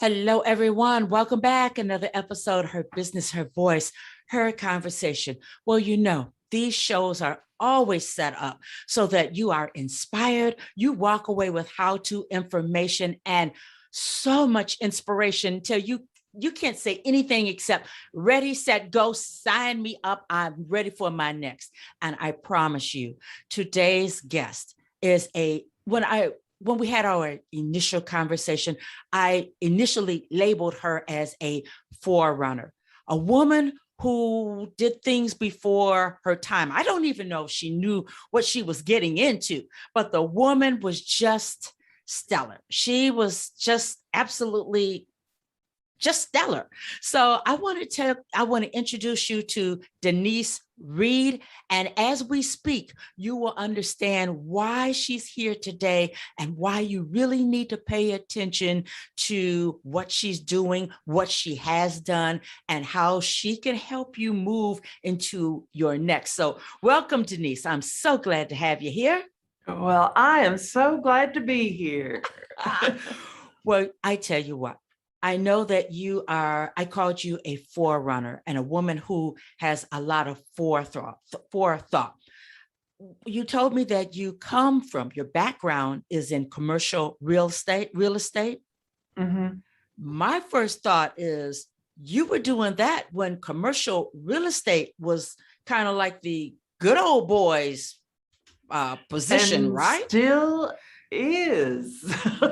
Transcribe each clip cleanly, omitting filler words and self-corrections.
Hello, everyone. Welcome back. Another episode, Her Business, Her Voice, Her Conversation. Well, these shows are always set up so that you are inspired. You walk away with how-to information and so much inspiration till you can't say anything except ready, set, go, sign me up. I'm ready for my next. And I promise you, today's guest is when we had our initial conversation, I initially labeled her as a forerunner, a woman who did things before her time. I don't even know if she knew what she was getting into, but the woman was just stellar. She was just absolutely just stellar. So I want to introduce you to Denise Reed. And as we speak, you will understand why she's here today and why you really need to pay attention to what she's doing, what she has done, and how she can help you move into your next. So welcome, Denise. I'm so glad to have you here. Well, I am so glad to be here. Well, I tell you what, I know that I called you a forerunner and a woman who has a lot of forethought. You told me that your background is in commercial real estate. Mm-hmm. My first thought is you were doing that when commercial real estate was kind of like the good old boys position, And right? still is.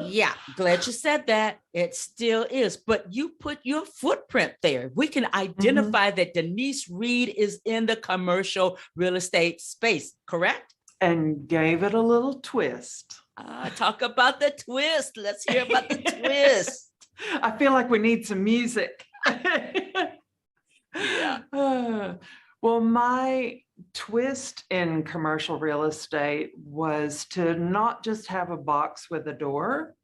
Yeah, glad you said that. It still is, but you put your footprint there. We can identify that Denise Reed is in the commercial real estate space, correct? And gave it a little twist. Talk about the twist. Let's hear about the twist. I feel like we need some music. Yeah. Well, my twist in commercial real estate was to not just have a box with a door,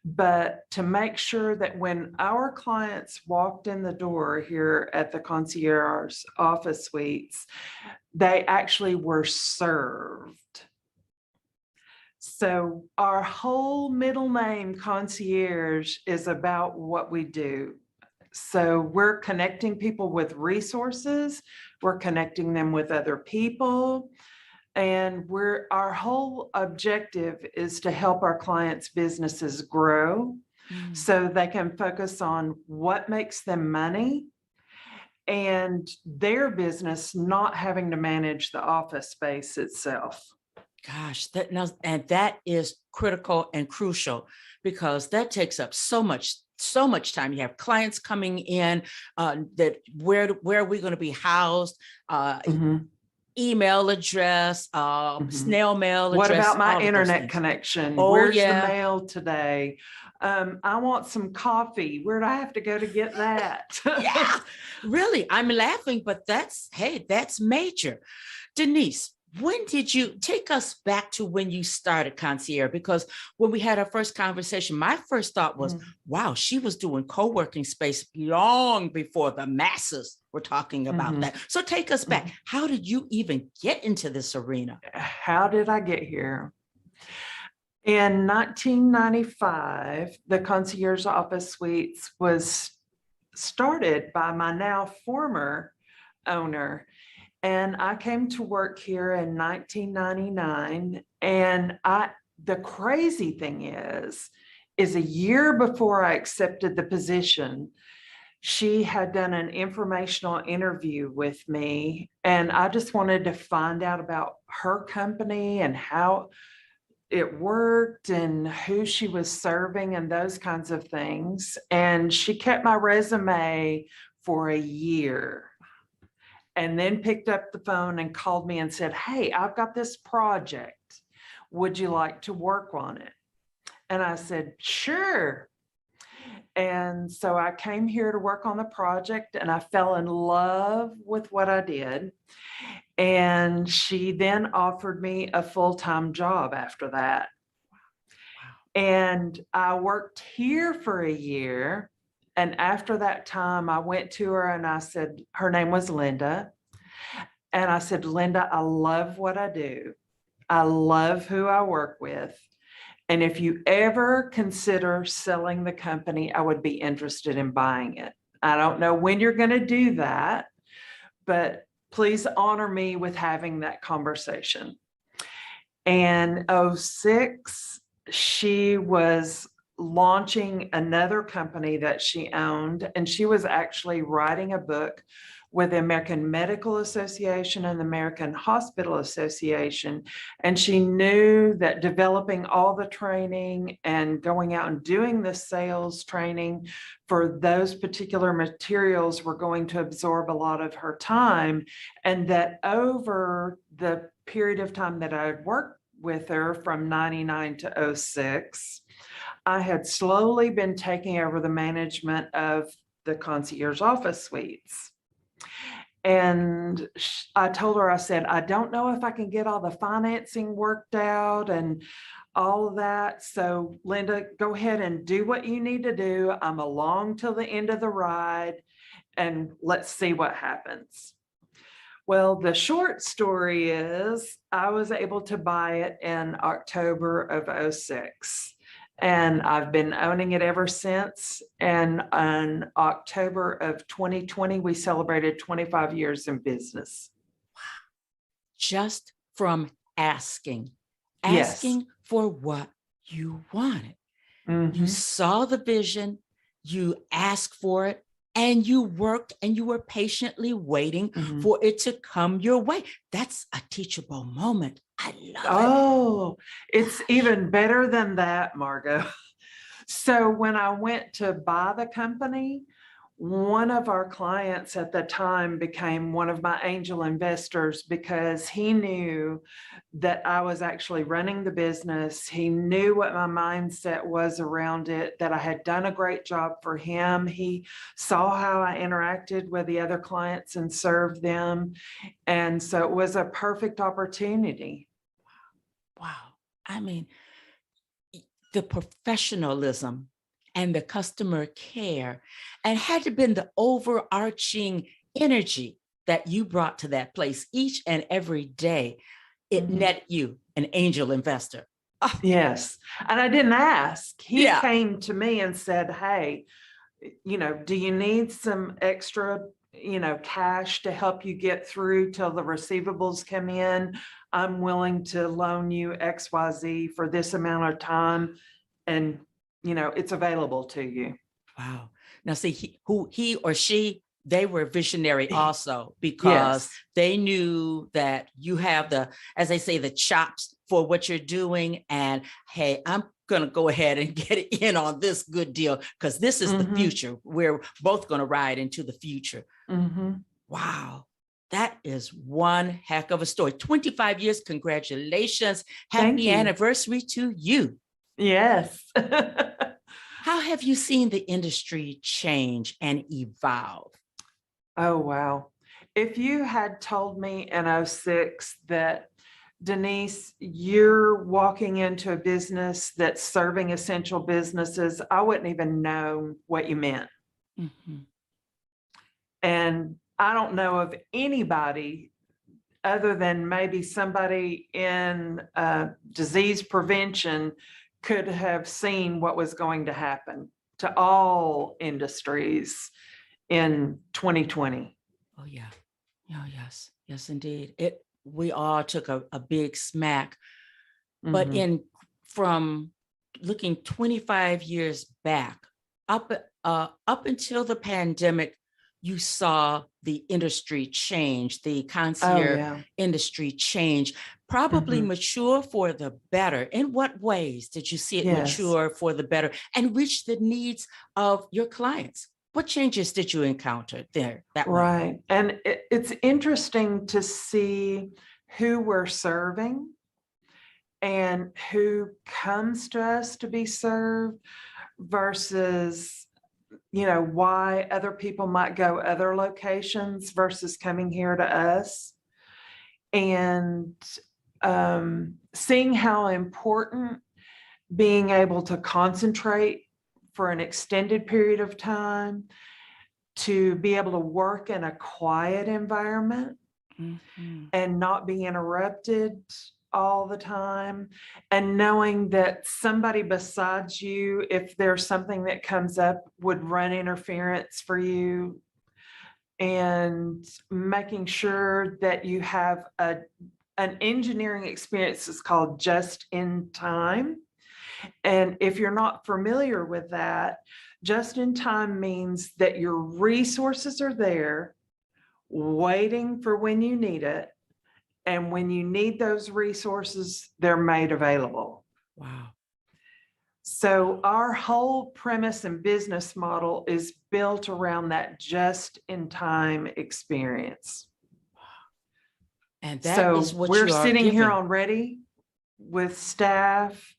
but to make sure that when our clients walked in the door here at the Concierge Office Suites, they actually were served. So our whole middle name, Concierge, is about what we do. So we're connecting people with resources, we're connecting them with other people, and our whole objective is to help our clients' businesses grow so they can focus on what makes them money and their business not having to manage the office space itself. Gosh, that is critical and crucial because that takes up so much time. You have clients coming in that where are we going to be housed? Email address, snail mail address. What about my internet connection? Oh, where's yeah. the mail today? I want some coffee. Where do I have to go to get that? Yeah, really. I'm laughing, but that's major. Denise, when did you take us back to when you started Concierge? Because when we had our first conversation, my first thought was, wow, she was doing co-working space long before the masses were talking about that. So take us back. How did you even get into this arena? How did I get here? In 1995, the Concierge Office Suites was started by my now former owner. And I came to work here in 1999. And the crazy thing is a year before I accepted the position, she had done an informational interview with me. And I just wanted to find out about her company and how it worked and who she was serving and those kinds of things. And she kept my resume for a year. And then picked up the phone and called me and said, hey, I've got this project. Would you like to work on it? And I said, sure. And so I came here to work on the project and I fell in love with what I did. And she then offered me a full-time job after that. Wow. And I worked here for a year. And after that time, I went to her and I said, her name was Linda. And I said, Linda, I love what I do. I love who I work with. And if you ever consider selling the company, I would be interested in buying it. I don't know when you're going to do that, but please honor me with having that conversation. And 06, she was launching another company that she owned, and she was actually writing a book with the American Medical Association and the American Hospital Association. And she knew that developing all the training and going out and doing the sales training for those particular materials were going to absorb a lot of her time. And that over the period of time that I had worked with her from 99 to 06, I had slowly been taking over the management of the Concierge Office Suites. And I told her, I said, I don't know if I can get all the financing worked out and all of that. So Linda, go ahead and do what you need to do. I'm along till the end of the ride, and let's see what happens. Well, the short story is I was able to buy it in October of 06. And I've been owning it ever since. And in October of 2020, we celebrated 25 years in business. Just from asking Yes. for what you wanted. Mhm. You saw the vision, you asked for it, and you worked and you were patiently waiting Mhm. for it to come your way. That's a teachable moment. I love it. Oh, it's even better than that, Margot. So when I went to buy the company, one of our clients at the time became one of my angel investors because he knew that I was actually running the business. He knew what my mindset was around it, that I had done a great job for him. He saw how I interacted with the other clients and served them. And so it was a perfect opportunity. Wow. I mean, the professionalism and the customer care, and had to been the overarching energy that you brought to that place each and every day. It Mhm. net you an angel investor. Oh, Yes. And I didn't ask. He yeah. came to me and said, hey, do you need some extra, cash to help you get through till the receivables come in? I'm willing to loan you XYZ for this amount of time. And, it's available to you. Wow. Now, see, he or she, they were visionary also, because Yes. they knew that you have the, as they say, the chops for what you're doing. And hey, I'm going to go ahead and get in on this good deal because this is the Mhm. future. We're both going to ride into the future. Mhm. Wow. That is one heck of a story. 25 years. Congratulations. Thank Happy you. anniversary to you. Yes. How have you seen the industry change and evolve? Oh, wow. If you had told me in 06 that, Denise, you're walking into a business that's serving essential businesses, I wouldn't even know what you meant. Mhm. And I don't know of anybody other than maybe somebody in disease prevention could have seen what was going to happen to all industries in 2020. Oh, yeah. Oh, yes. Yes, indeed. We all took a big smack, but Mhm. from looking 25 years back, up until the pandemic, you saw the industry change, the Oh, concierge yeah. industry change, probably Mhm. mature for the better. In what ways did you see it Yes. mature for the better and reach the needs of your clients? What changes did you encounter there that way? Right. And it's interesting to see who we're serving and who comes to us to be served versus, why other people might go other locations versus coming here to us. And seeing how important being able to concentrate for an extended period of time, to be able to work in a quiet environment Mhm. and not be interrupted, all the time, and knowing that somebody besides you, if there's something that comes up, would run interference for you, and making sure that you have an engineering experience that's called just in time. And if you're not familiar with that, just in time means that your resources are there waiting for when you need it. And when you need those resources, they're made available. Wow. So our whole premise and business model is built around that just-in-time experience. And that So is what we're you are sitting here giving. already with staff,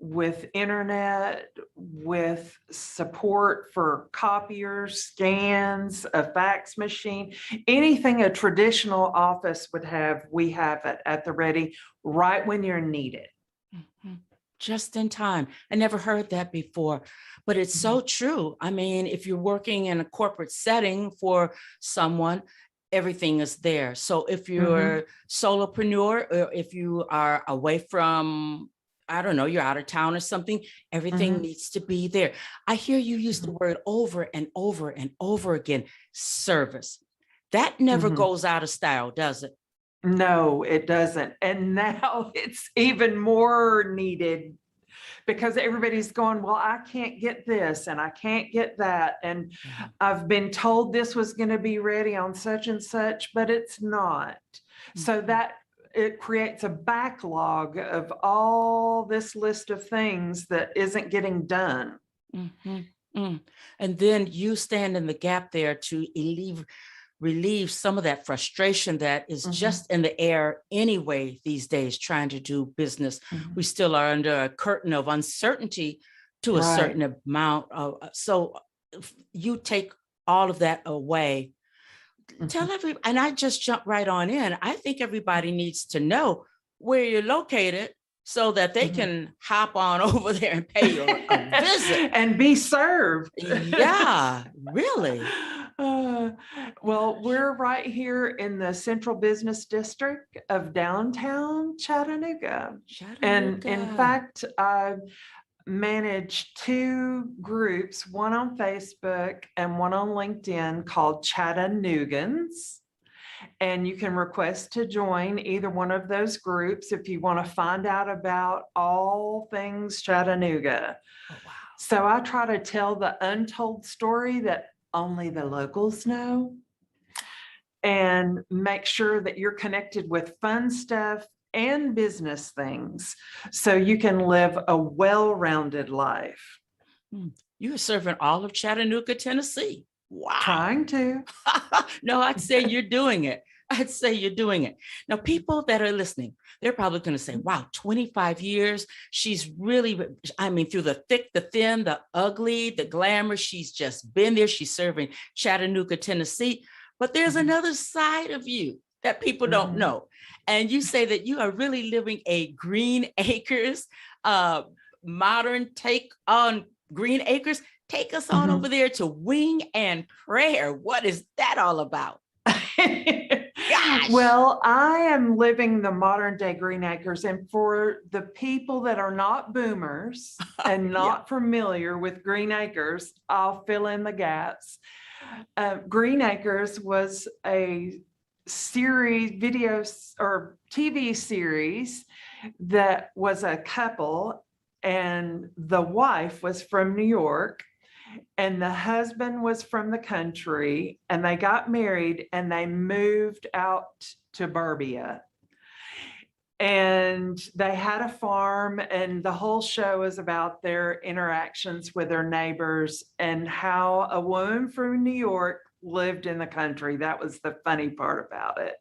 with internet, with support for copiers, scans, a fax machine, anything a traditional office would have, we have it at the ready right when you're needed. Mhm. Just in time. I never heard that before, but it's so true. I mean, if you're working in a corporate setting for someone, everything is there. So if you're a solopreneur, or if you are away from, I don't know, you're out of town or something, everything needs to be there. I hear you use the word over and over and over again, service. That never goes out of style, does it? No, it doesn't. And now it's even more needed because everybody's going, well, I can't get this and I can't get that. And Yeah. I've been told this was going to be ready on such and such, but it's not. So that it creates a backlog of all this list of things that isn't getting done. Mhm. Mm. And then you stand in the gap there to relieve some of that frustration that is just in the air anyway these days, trying to do business. We still are under a curtain of uncertainty to a Right. certain amount. So you take all of that away. Tell everybody, and I just jump right on in. I think everybody needs to know where you're located so that they can hop on over there and pay you a visit. And be served. Yeah, really. Uh, well, we're right here in the central business district of downtown Chattanooga. And in Chattanooga. fact, I manage two groups, one on Facebook and one on LinkedIn called Chattanoogans. And you can request to join either one of those groups if you want to find out about all things Chattanooga. Oh, wow. So I try to tell the untold story that only the locals know, and make sure that you're connected with fun stuff and business things so you can live a well-rounded life. You're serving all of Chattanooga, Tennessee. Wow. Trying to. No, I'd say you're doing it. I'd say you're doing it. Now, people that are listening, they're probably going to say, wow, 25 years. She's really, I mean, through the thick, the thin, the ugly, the glamour, she's just been there. She's serving Chattanooga, Tennessee. But there's another side of you that people don't know. And you say that you are really living a Green Acres, modern take on Green Acres. Take us on over there to Wing and Prayer. What is that all about? Gosh. Well, I am living the modern day Green Acres. And for the people that are not boomers and not familiar with Green Acres, I'll fill in the gaps. Green Acres was a series, videos or TV series that was a couple, and the wife was from New York and the husband was from the country, and they got married and they moved out to Burbia. And they had a farm, and the whole show is about their interactions with their neighbors and how a woman from New York lived in the country. That was the funny part about it.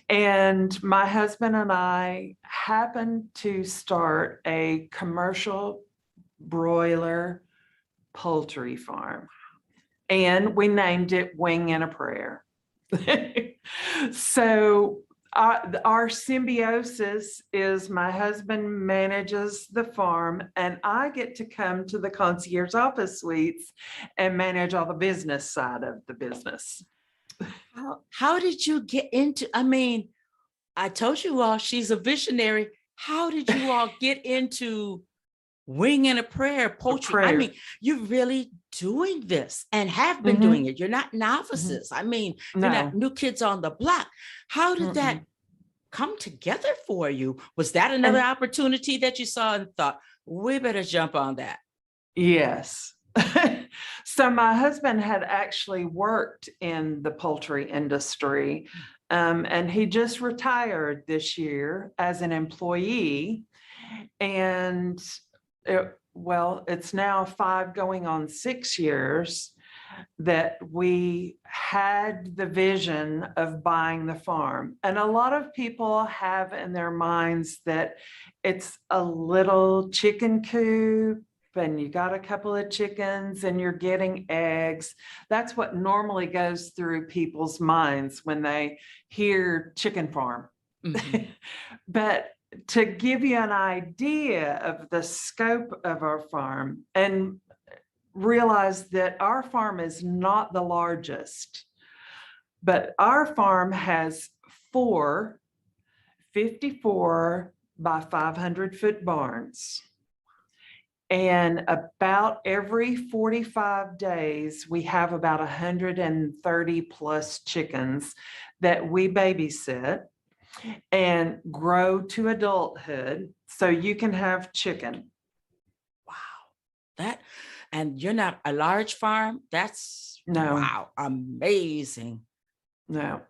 And my husband and I happened to start a commercial broiler poultry farm, and we named it Wing and a Prayer. So our symbiosis is my husband manages the farm and I get to come to the Concierge Office Suites and manage all the business side of the business. How did you get into, I mean, I told you all she's a visionary. How did you all get into winging a prayer, poetry? I prayer. mean, you're really doing this and have been Mhm. doing it. You're not novices. I mean, you're not No. new kids on the block. How did that Mm-mm. come together for you? Was that another And opportunity that you saw and thought, we better jump on that? yes. So my husband had actually worked in the poultry industry, and he just retired this year as an employee. And well, it's now 5 going on 6 years that we had the vision of buying the farm. And a lot of people have in their minds that it's a little chicken coop and you got a couple of chickens and you're getting eggs. That's what normally goes through people's minds when they hear chicken farm. Mhm. But to give you an idea of the scope of our farm, and realize that our farm is not the largest, but our farm has 4 54 by 500-foot barns. And about every 45 days, we have about 130 plus chickens that we babysit and grow to adulthood so you can have chicken. Wow. That, and you're not a large farm. That's No, wow, amazing. no.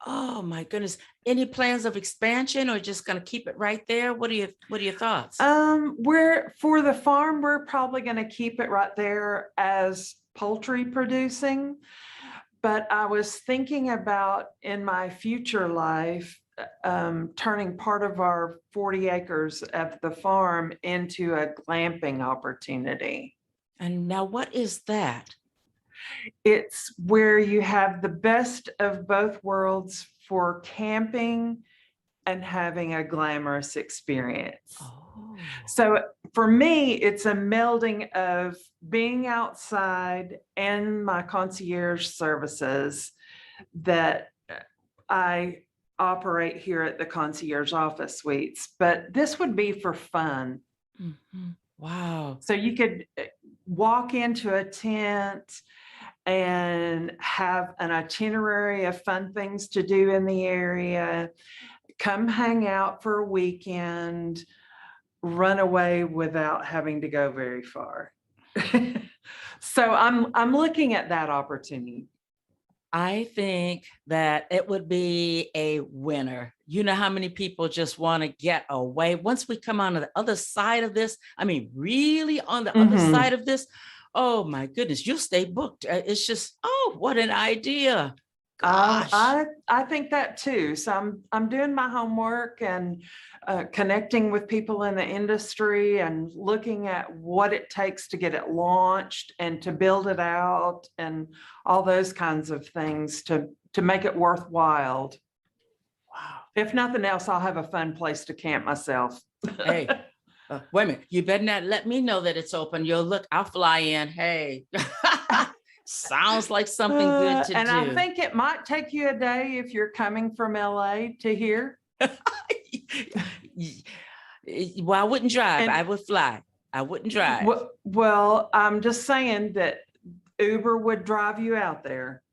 Oh my goodness. Any plans of expansion or just going to keep it right there? What are your thoughts? We're for the farm, we're probably going to keep it right there as poultry producing. But I was thinking about in my future life, turning part of our 40 acres of the farm into a glamping opportunity. And now what is that? It's where you have the best of both worlds for camping and having a glamorous experience. Oh. So for me, it's a melding of being outside and my concierge services that I operate here at the Concierge Office Suites. But this would be for fun. Mhm. Wow. So you could walk into a tent and have an itinerary of fun things to do in the area, come hang out for a weekend, run away without having to go very far. So I'm looking at that opportunity. I think that it would be a winner. You know how many people just want to get away once we come on to the other side of this? I mean, really on the other Mhm. side of this? Oh my goodness, you'll stay booked. It's just, oh, what an idea. Gosh. I think that too. So I'm doing my homework and connecting with people in the industry and looking at what it takes to get it launched and to build it out and all those kinds of things to make it worthwhile. Wow. If nothing else, I'll have a fun place to camp myself. Hey, wait a minute. You better not let me know that it's open. You'll look, I'll fly in. Hey, sounds like something good to And I do. think it might take you a day if you're coming from LA to here. Well, I wouldn't drive. And I would fly. I wouldn't drive. well, I'm just saying that Uber would drive you out there.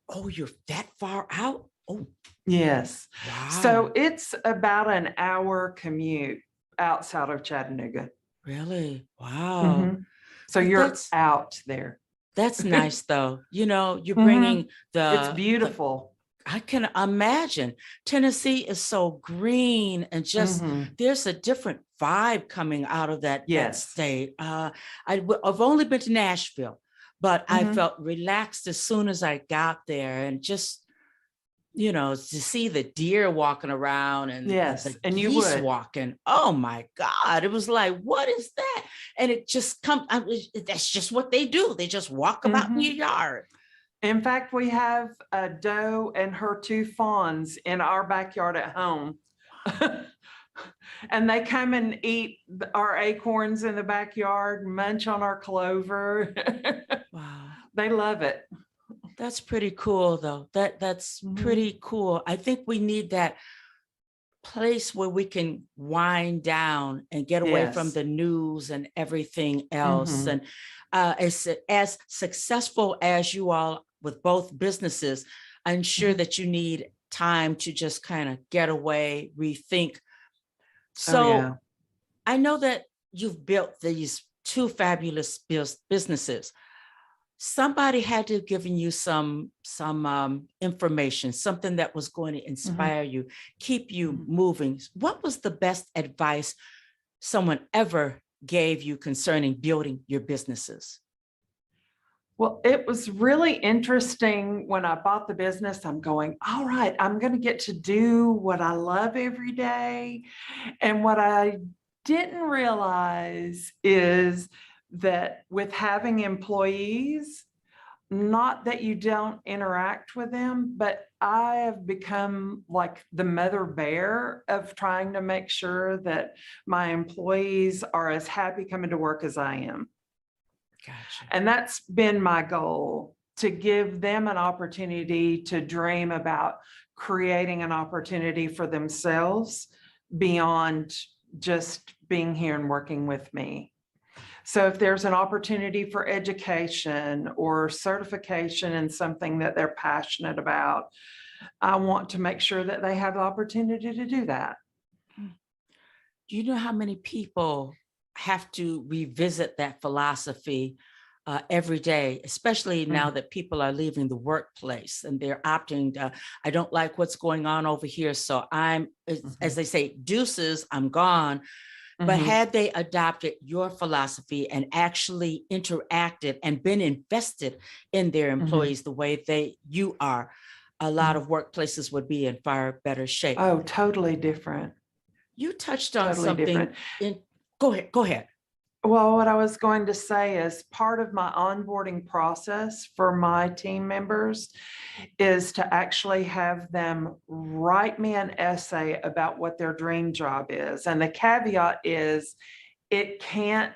Oh, you're that far out? Oh, Yes. wow. So it's about an hour commute outside of Chattanooga. Really? Wow. Mhm. So But you're out there. that's nice though. You know, you're Mhm. bringing It's the beautiful. I can imagine. Tennessee is so green and just Mhm. there's a different vibe coming out of that Yes. state. I've only been to Nashville, but I Mhm. felt relaxed as soon as I got there, and just to see the deer walking around and Yes, the and you geese would. walking. Oh my God. It was like, what is that? And it just comes, that's just what they do. They just walk about in your Mhm. yard. In fact, we have a doe and her 2 fawns in our backyard at home. And they come and eat our acorns in the backyard, munch on our clover. Wow. They love it. That's pretty cool though. That's Mhm. pretty cool. I think we need that place where we can wind down and get away from Yes. the news and everything else. Mhm. And as successful as you all with both businesses, I'm sure Mhm. that you need time to just kind of get away, rethink. Oh, yeah. So I know that you've built these two fabulous businesses. Somebody had to have given you some information, something that was going to Mhm. inspire you, keep you Mhm. moving. What was the best advice someone ever gave you concerning building your businesses? Well, it was really interesting when I bought the business. I'm going, all right, I'm going to get to do what I love every day. And what I didn't realize is that with having employees, not that you don't interact with them, but I have become like the mother bear of trying to make sure that my employees are as happy coming to work as I am. Gotcha. And that's been my goal, to give them an opportunity to dream about creating an opportunity for themselves beyond just being here and working with me. So if there's an opportunity for education or certification in something that they're passionate about, I want to make sure that they have the opportunity to do that. Do you know how many people have to revisit that philosophy every day, especially now Mm. that people are leaving the workplace and they're opting, I don't like what's going on over here. So I'm, as Mhm. they say, deuces, I'm gone. But Mhm. had they adopted your philosophy and actually interacted and been invested in their Mhm. employees the way you are, a lot Mhm. of workplaces would be in far better shape. Oh, totally different. You touched on Totally different. something in, go ahead, go ahead. Well, what I was going to say is part of my onboarding process for my team members is to actually have them write me an essay about what their dream job is. And the caveat is it can't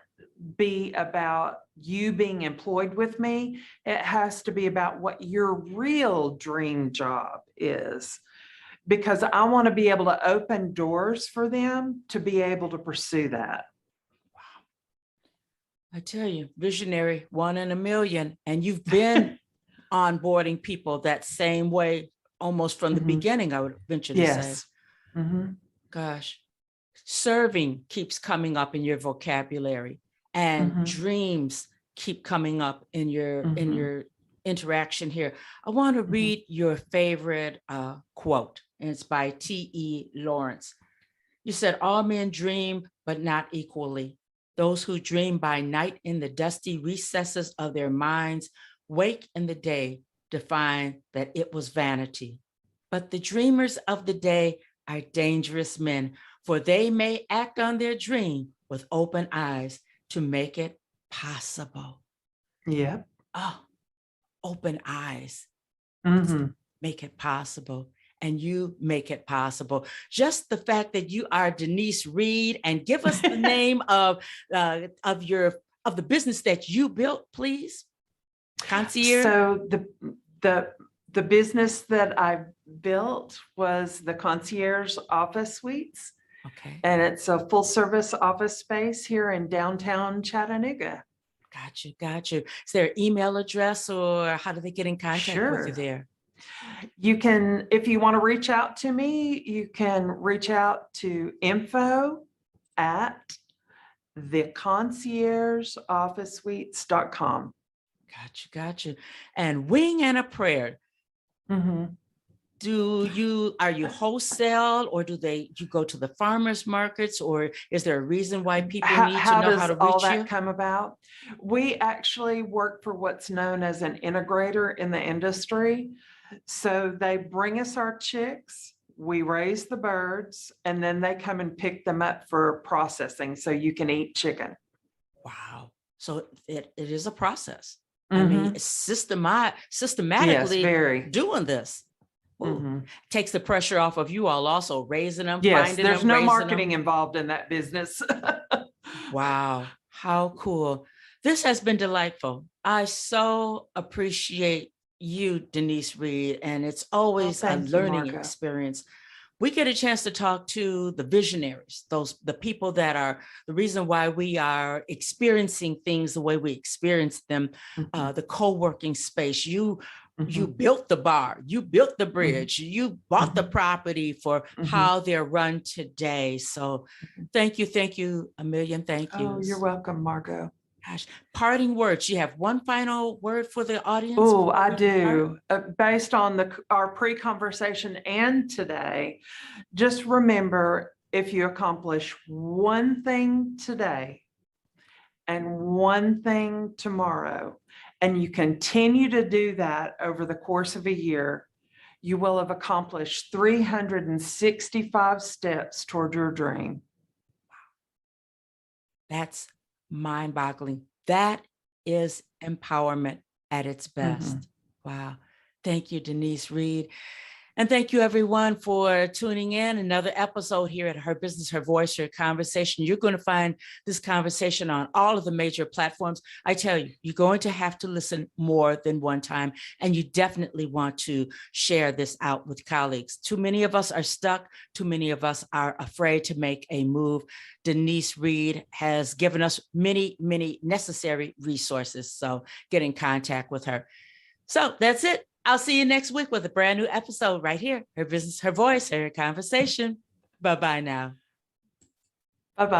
be about you being employed with me. It has to be about what your real dream job is, because I want to be able to open doors for them to be able to pursue that. I tell you, visionary, one in a million. And you've been onboarding people that same way almost from the Mhm. beginning, I would venture to say. Yes. Mhm. Gosh, serving keeps coming up in your vocabulary, and Mhm. dreams keep coming up in Mhm. your interaction here. I want to Mhm. read your favorite quote, and it's by T.E. Lawrence. You said, all men dream, but not equally. Those who dream by night in the dusty recesses of their minds wake in the day to find that it was vanity. But the dreamers of the day are dangerous men, for they may act on their dream with open eyes to make it possible. Yep. Oh, open eyes. Mhm. Make it possible. And you make it possible. Just the fact that you are Denise Reed, and give us the name of your of the business that you built, please. Concierge. So the the business that I built was the Concierge Office Suites, Okay, and it's a full service office space here in downtown Chattanooga. got you, got you. Is there an email address, or how do they get in contact with you Sure. there? You can, if you want to reach out to me, you can reach out to info at theconciergeofficesuites.com. Got you, got you. And wing and a prayer. Mhm. Are you wholesale, or you go to the farmers markets, or is there a reason why people need to How know how does to all reach that you? come about? We actually work for what's known as an integrator in the industry. So they bring us our chicks, we raise the birds, and then they come and pick them up for processing so you can eat chicken. Wow. So it is a process. I mean, Hmm. it's Yes, systematically very. doing this. Ooh, Hmm. takes the pressure off of you all also, raising them, Yes, finding there's them, no raising them. marketing involved in that business. Wow, how cool. This has been delightful. I so appreciate you, Denise Reed, and it's Well, always a thank you, learning Margo. experience we get a chance to talk to the visionaries, the people that are the reason why we are experiencing things the way we experience them. The co-working space. You built the bar, you built the bridge, you bought the property for how they're run today. So thank you, a million thank yous. Oh, you're welcome, Margot. Gosh, parting words. You have one final word for the audience? Oh, I do. Based on our pre-conversation and today, just remember, if you accomplish one thing today and one thing tomorrow, and you continue to do that over the course of a year, you will have accomplished 365 steps toward your dream. That's mind-boggling. That is empowerment at its best. Wow. Thank you, Denise Reed. And thank you, everyone, for tuning in. Another episode here at Her Business, Her Voice, Her Conversation. You're going to find this conversation on all of the major platforms. I tell you, you're going to have to listen more than one time, and you definitely want to share this out with colleagues. Too many of us are stuck. Too many of us are afraid to make a move. Denise Reed has given us many, many necessary resources. So get in contact with her. So that's it. I'll see you next week with a brand new episode right here. Her Business, Her Voice, Her Conversation. Bye-bye now. Bye-bye.